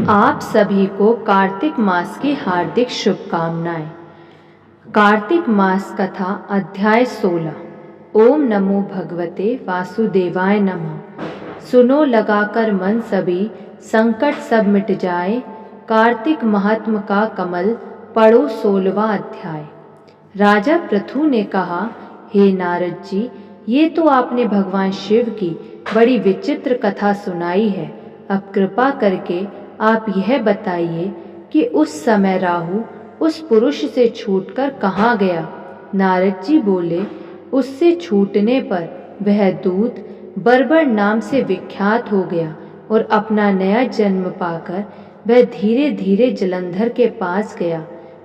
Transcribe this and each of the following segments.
आप सभी को कार्तिक मास की हार्दिक शुभकामनाएं। कार्तिक मास कथा अध्याय 16। ओम नमो भगवते वासुदेवाय नमः। सुनो लगाकर मन सभी, संकट सब मिट जाए। कार्तिक महात्म का कमल पढ़ो 16वां अध्याय। राजा पृथु ने कहा, हे नारद जी, ये तो आपने भगवान शिव की बड़ी विचित्र कथा सुनाई है। अब कृपा करके आप यह बताइए कि उस समय राहु उस पुरुष से छूटकर कहाँ गया। नारद जी बोले, उससे छूटने पर वह दूत बर्बर नाम से विख्यात हो गया और अपना नया जन्म पाकर वह धीरे धीरे जलंधर के पास गया।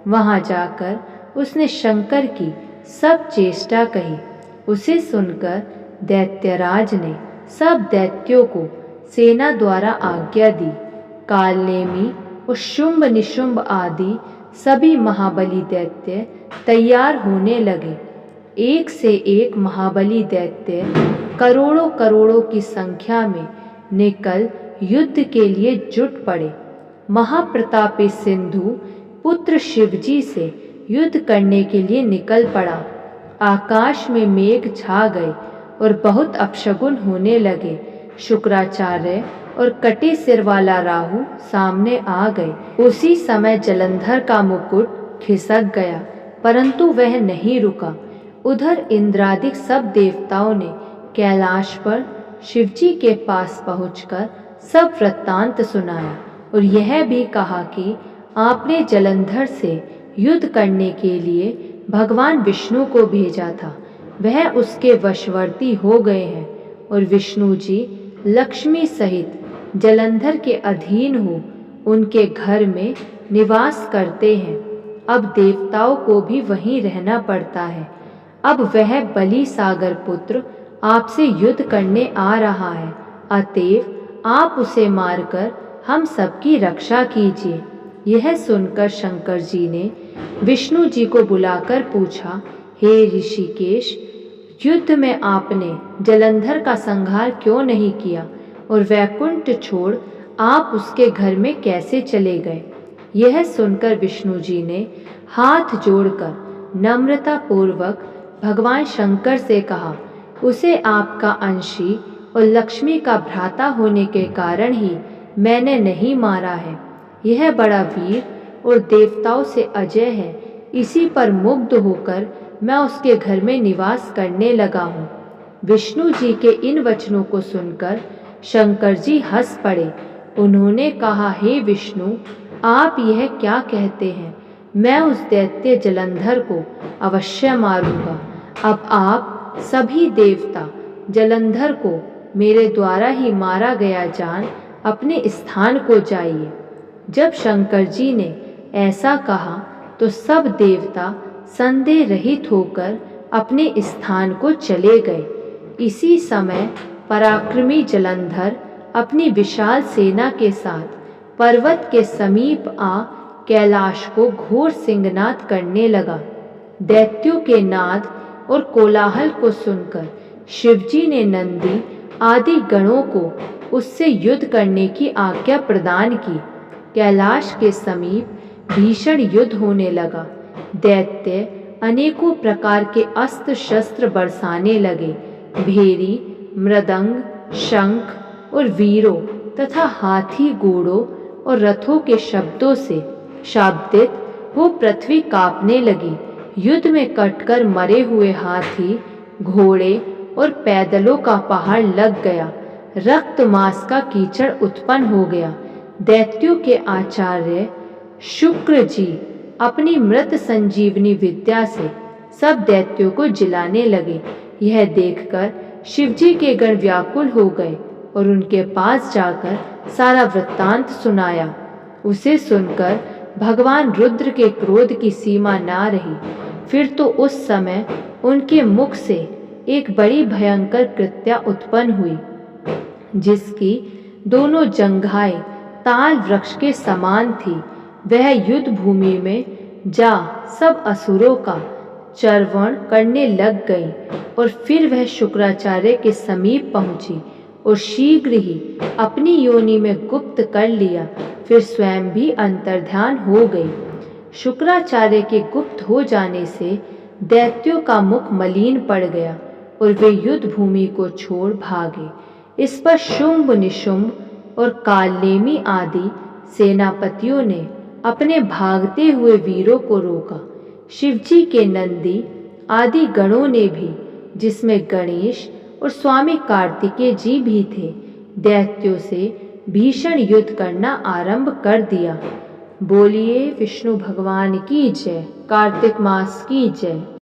वहाँ जाकर उसने शंकर की सब चेष्टा कही। उसे सुनकर दैत्यराज ने सब दैत्यों को सेना द्वारा आज्ञा दी। कालनेमी और शुंभ निशुंभ आदि सभी महाबली दैत्य तैयार होने लगे। एक से एक महाबली दैत्य करोड़ों करोड़ों की संख्या में निकल युद्ध के लिए जुट पड़े। महाप्रतापी सिंधु पुत्र शिवजी से युद्ध करने के लिए निकल पड़ा। आकाश में मेघ छा गए और बहुत अपशगुन होने लगे। शुक्राचार्य और कटे सिर वाला राहु सामने आ गए। उसी समय जलंधर का मुकुट खिसक गया, परंतु वह नहीं रुका। उधर इंद्रादिक सब देवताओं ने कैलाश पर शिवजी के पास पहुंचकर सब वृत्तांत सुनाया और यह भी कहा कि आपने जलंधर से युद्ध करने के लिए भगवान विष्णु को भेजा था। वह उसके वशवर्ती हो गए हैं और विष्णु जी लक्ष्मी सहित जलंधर के अधीन हो उनके घर में निवास करते हैं। अब देवताओं को भी वहीं रहना पड़ता है। अब वह बलि सागर पुत्र आपसे युद्ध करने आ रहा है, अतएव आप उसे मारकर हम सबकी रक्षा कीजिए। यह सुनकर शंकर जी ने विष्णु जी को बुलाकर पूछा, हे ऋषिकेश, युद्ध में आपने जलंधर का संहार क्यों नहीं किया और वैकुंठ छोड़ आप उसके घर में कैसे चले गए। यह सुनकर विष्णु जी ने हाथ जोड़कर नम्रता पूर्वक भगवान शंकर से कहा, उसे आपका अंशी और लक्ष्मी का भ्राता होने के कारण ही मैंने नहीं मारा है। यह बड़ा वीर और देवताओं से अजय है। इसी पर मुग्ध होकर मैं उसके घर में निवास करने लगा हूँ। विष्णु जी के इन वचनों को सुनकर शंकर जी हंस पड़े। उन्होंने कहा, हे विष्णु, आप यह क्या कहते हैं। मैं उस दैत्य जलंधर को अवश्य मारूंगा। अब आप सभी देवता जलंधर को मेरे द्वारा ही मारा गया जान अपने स्थान को जाइए। जब शंकर जी ने ऐसा कहा तो सब देवता संदेह रहित होकर अपने स्थान को चले गए। इसी समय पराक्रमी जलंधर अपनी विशाल सेना के साथ पर्वत के समीप आ कैलाश को घोर सिंहनाद करने लगा। दैत्यों के नाद और कोलाहल को सुनकर शिवजी ने नंदी आदि गणों को उससे युद्ध करने की आज्ञा प्रदान की। कैलाश के समीप भीषण युद्ध होने लगा। दैत्य अनेकों प्रकार के अस्त्र शस्त्र बरसाने लगे। भेरी, मृदंग, शंख और वीरों तथा हाथी घोड़ों और रथों के शब्दों से शाब्दित वो पृथ्वी कांपने लगी। युद्ध में कटकर मरे हुए हाथी, घोड़े और पैदलों का पहाड़ लग गया। रक्त मांस का कीचड़ उत्पन्न हो गया। दैत्यों के आचार्य शुक्र जी अपनी मृत संजीवनी विद्या से सब दैत्यों को जिलाने लगे। यह देखकर शिवजी के गण व्याकुल हो गए और उनके पास जाकर सारा वृत्तांत सुनाया। उसे सुनकर भगवान रुद्र के क्रोध की सीमा ना रही। फिर तो उस समय उनके मुख से एक बड़ी भयंकर कृत्या उत्पन्न हुई, जिसकी दोनों जंघाएं ताल वृक्ष के समान थी। वह युद्ध भूमि में जा सब असुरों का चर्वण करने लग गई और फिर वह शुक्राचार्य के समीप पहुंची और शीघ्र ही अपनी योनि में गुप्त कर लिया। फिर स्वयं भी अंतर्ध्यान हो गई। शुक्राचार्य के गुप्त हो जाने से दैत्यों का मुख मलिन पड़ गया और वे युद्ध भूमि को छोड़ भागे। इस पर शुंभ निशुंभ और कालनेमी आदि सेनापतियों ने अपने भागते हुए वीरों को रोका। शिवजी के नंदी आदि गणों ने भी, जिसमें गणेश और स्वामी कार्तिकेय जी भी थे, दैत्यों से भीषण युद्ध करना आरंभ कर दिया। बोलिए विष्णु भगवान की जय, कार्तिक मास की जय।